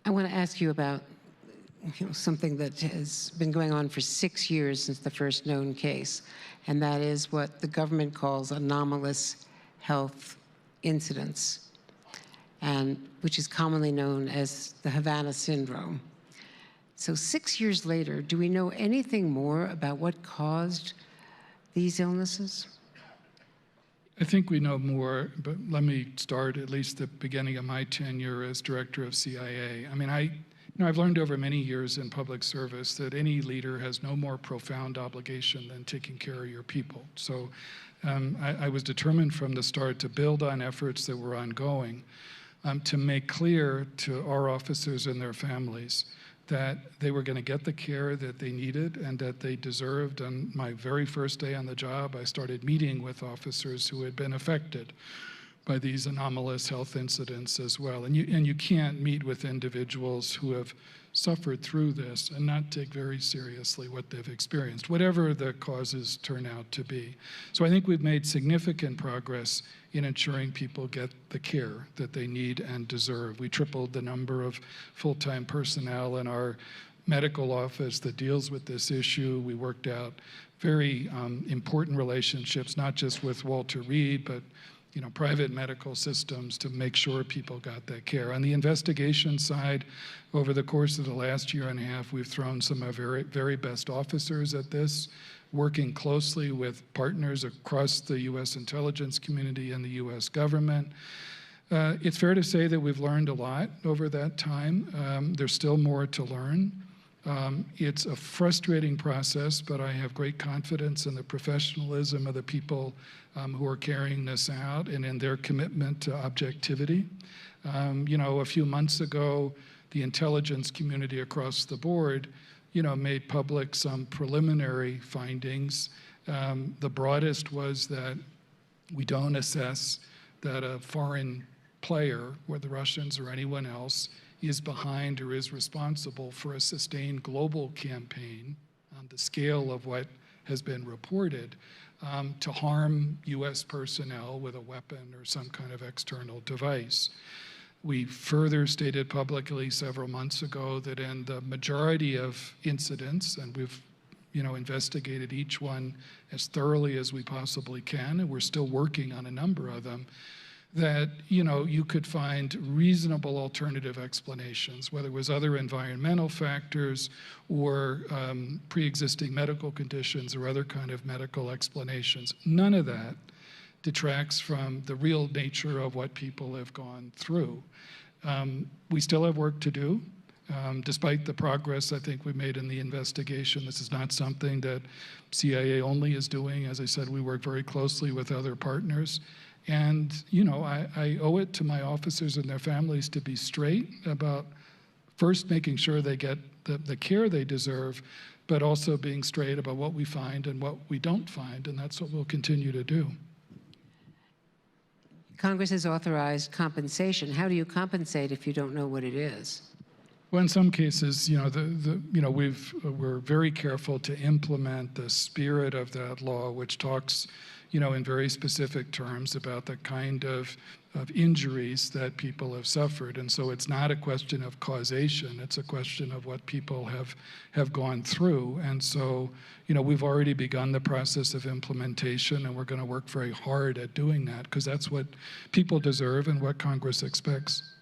I want to ask you about something that has been going on for 6 years since the first known case, and that is what the government calls anomalous health incidents, and which is commonly known as the Havana Syndrome. So 6 years later, do we know anything more about what caused these illnesses? I think we know more, but let me start at least the beginning of my tenure as director of CIA. I mean, I've learned over many years in public service that any leader has no more profound obligation than taking care of your people. So I was determined from the start to build on efforts that were ongoing, to make clear to our officers and their families that they were going to get the care that they needed and that they deserved. On my very first day on the job, I started meeting with officers who had been affected by these anomalous health incidents as well. And you can't meet with individuals who have suffered through this and not take very seriously what they've experienced, whatever the causes turn out to be. So I think we've made significant progress in ensuring people get the care that they need and deserve. We tripled the number of full-time personnel in our medical office that deals with this issue. We worked out very important relationships, not just with Walter Reed, but private medical systems to make sure people got that care. On the investigation side, over the course of the last year and a half, we've thrown some of our very best officers at this, working closely with partners across the U.S. intelligence community and the U.S. government. It's fair to say that we've learned a lot over that time. There's still more to learn. It's a frustrating process, but I have great confidence in the professionalism of the people who are carrying this out and in their commitment to objectivity. A few months ago, the intelligence community across the board, made public some preliminary findings. The broadest was that we don't assess that a foreign player, whether the Russians or anyone else, is behind or is responsible for a sustained global campaign on the scale of what has been reported to harm U.S. personnel with a weapon or some kind of external device. We further stated publicly several months ago that in the majority of incidents, and we've investigated each one as thoroughly as we possibly can, and we're still working on a number of them, that you could find reasonable alternative explanations, whether it was other environmental factors or pre-existing medical conditions or other kind of medical explanations. None of that detracts from the real nature of what people have gone through. We still have work to do. Despite the progress I think we made in the investigation, this is not something that CIA only is doing. As I said, we work very closely with other partners. And, I owe it to my officers and their families to be straight about first making sure they get the care they deserve, but also being straight about what we find and what we don't find, and that's what we'll continue to do. Congress has authorized compensation. How do you compensate if you don't know what it is? Well, in some cases, we're very careful to implement the spirit of that law, which talks, in very specific terms about the kind of injuries that people have suffered. And so it's not a question of causation, it's a question of what people have gone through. And so, we've already begun the process of implementation, and we're going to work very hard at doing that, because that's what people deserve and what Congress expects.